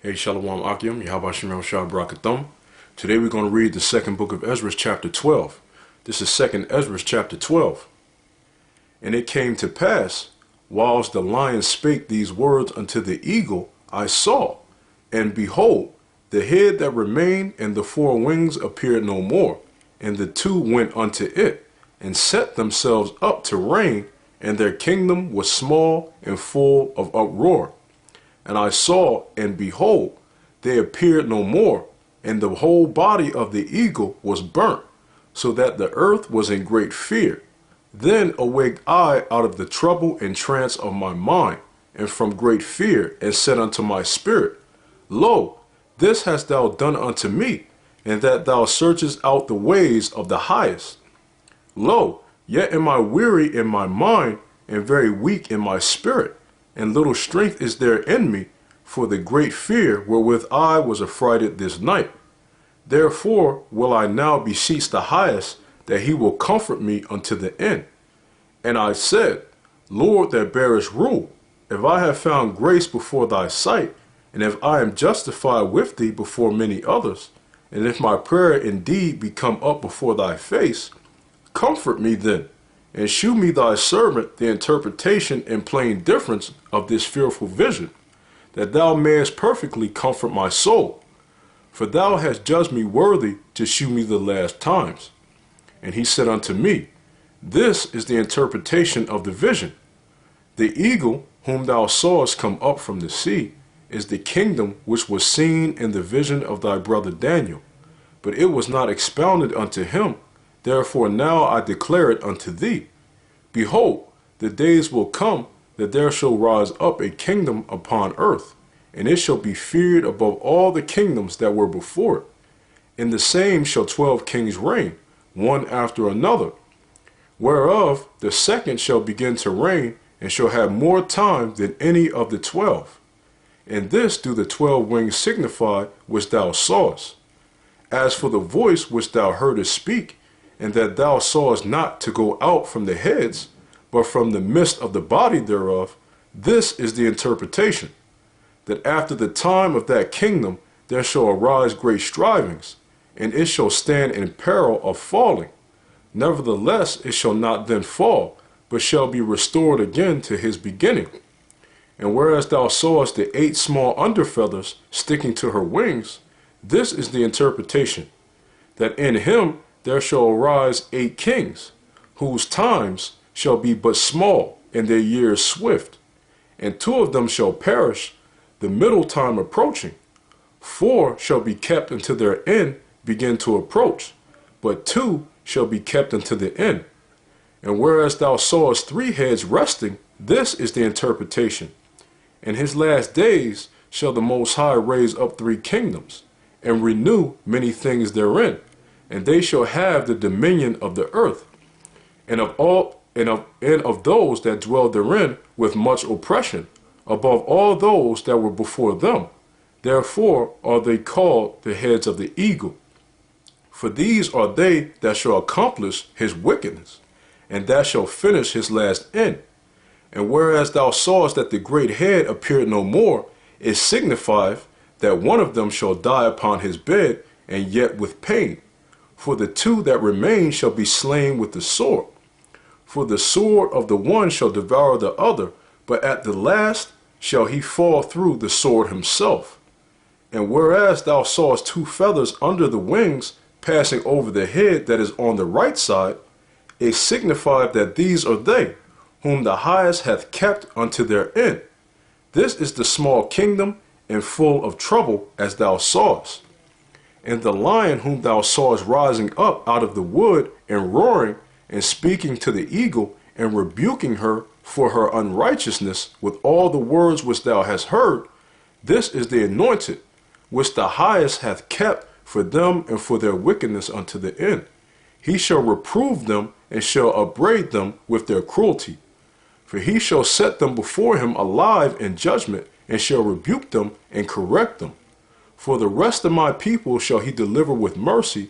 Hey, Shalom wa QAM Yasharahla. Today we're going to read the second book of Esdras Chapter 12. This is second Esdras Chapter 12. And it came to pass, whilst the lion spake these words unto the eagle, I saw, and behold, the head that remained and the four wings appeared no more, and the two went unto it, and set themselves up to reign, and their kingdom was small and full of uproar. And I saw, and behold, they appeared no more, and the whole body of the eagle was burnt, so that the earth was in great fear. Then awaked I out of the trouble and trance of my mind, and from great fear, and said unto my spirit, Lo, this hast thou done unto me, and that thou searchest out the ways of the highest. Lo, yet am I weary in my mind, and very weak in my spirit, and little strength is there in me, for the great fear wherewith I was affrighted this night. Therefore will I now beseech the highest, that he will comfort me unto the end. And I said, Lord that bearest rule, if I have found grace before thy sight, and if I am justified with thee before many others, and if my prayer indeed be come up before thy face, comfort me then, and shew me thy servant the interpretation and plain difference of this fearful vision, that thou mayest perfectly comfort my soul. For thou hast judged me worthy to shew me the last times. And he said unto me, This is the interpretation of the vision. The eagle whom thou sawest come up from the sea is the kingdom which was seen in the vision of thy brother Daniel, but it was not expounded unto him. Therefore now I declare it unto thee. Behold, the days will come that there shall rise up a kingdom upon earth, and it shall be feared above all the kingdoms that were before it. In the same shall 12 kings reign, one after another, whereof the second shall begin to reign, and shall have more time than any of the 12. And this do the 12 wings signify which thou sawest. As for the voice which thou heardest speak, and that thou sawest not to go out from the heads, but from the midst of the body thereof, this is the interpretation, that after the time of that kingdom there shall arise great strivings, and it shall stand in peril of falling. Nevertheless it shall not then fall, but shall be restored again to his beginning. And whereas thou sawest the 8 small under feathers sticking to her wings, this is the interpretation, that in him there shall arise 8 kings, whose times shall be but small, and their years swift. And 2 of them shall perish, the middle time approaching. 4 shall be kept until their end begin to approach, but 2 shall be kept unto the end. And whereas thou sawest 3 heads resting, this is the interpretation. In his last days shall the Most High raise up 3 kingdoms, and renew many things therein, and they shall have the dominion of the earth, and of those that dwell therein with much oppression, above all those that were before them. Therefore are they called the heads of the eagle. For these are they that shall accomplish his wickedness, and that shall finish his last end. And whereas thou sawest that the great head appeared no more, it signifieth that one of them shall die upon his bed, and yet with pain. For the 2 that remain shall be slain with the sword. For the sword of the one shall devour the other, but at the last shall he fall through the sword himself. And whereas thou sawest 2 feathers under the wings passing over the head that is on the right side, it signifieth that these are they, whom the highest hath kept unto their end. This is the small kingdom, and full of trouble, as thou sawest. And the lion whom thou sawest rising up out of the wood, and roaring, and speaking to the eagle, and rebuking her for her unrighteousness with all the words which thou hast heard, this is the anointed, which the highest hath kept for them and for their wickedness unto the end. He shall reprove them, and shall upbraid them with their cruelty. For he shall set them before him alive in judgment, and shall rebuke them and correct them. For the rest of my people shall he deliver with mercy,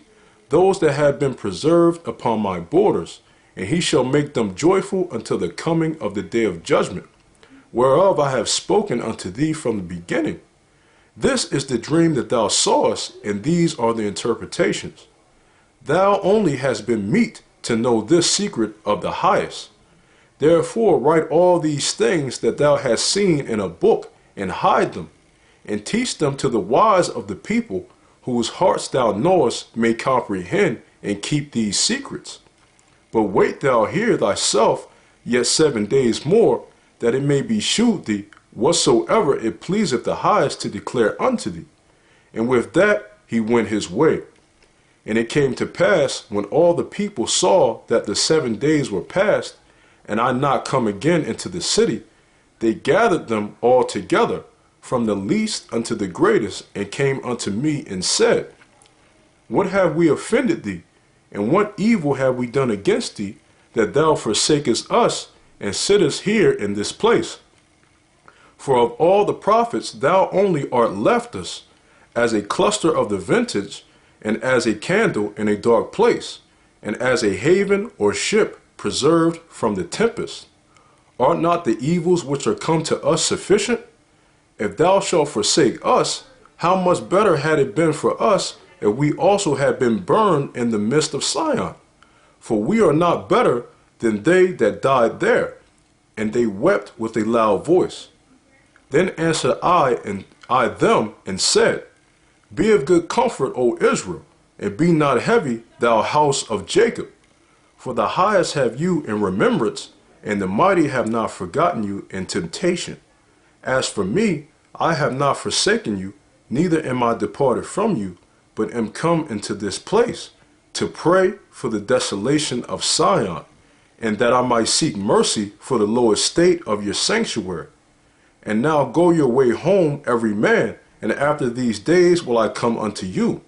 those that have been preserved upon my borders, and he shall make them joyful until the coming of the day of judgment, whereof I have spoken unto thee from the beginning. This is the dream that thou sawest, and these are the interpretations. Thou only hast been meet to know this secret of the highest. Therefore write all these things that thou hast seen in a book, and hide them, and teach them to the wise of the people, whose hearts thou knowest may comprehend and keep these secrets. But wait thou here thyself yet 7 days more, that it may be shewed thee whatsoever it pleaseth the highest to declare unto thee. And with that he went his way. And it came to pass, when all the people saw that the 7 days were past, and I not come again into the city, they gathered them all together, from the least unto the greatest, and came unto me and said, What have we offended thee? And what evil have we done against thee, that thou forsakest us, and sittest here in this place? For of all the prophets thou only art left us, as a cluster of the vintage, and as a candle in a dark place, and as a haven or ship preserved from the tempest. Are not the evils which are come to us sufficient? If thou shalt forsake us, how much better had it been for us if we also had been burned in the midst of Sion? For we are not better than they that died there. And they wept with a loud voice. Then answered I them, and said, Be of good comfort, O Israel, and be not heavy, thou house of Jacob. For the highest have you in remembrance, and the mighty have not forgotten you in temptation. As for me, I have not forsaken you, neither am I departed from you, but am come into this place, to pray for the desolation of Sion, and that I might seek mercy for the low estate of your sanctuary. And now go your way home every man, and after these days will I come unto you.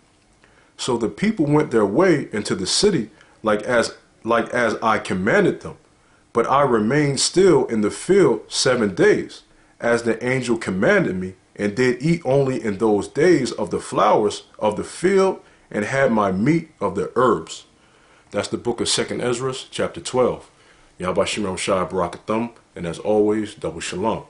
So the people went their way into the city, like as I commanded them. But I remained still in the field 7 days, as the angel commanded me, and did eat only in those days of the flowers of the field, and had my meat of the herbs. That's the book of 2nd Esdras, chapter 12. Yahweh Shem Shai Barakathum, and as always, double shalom.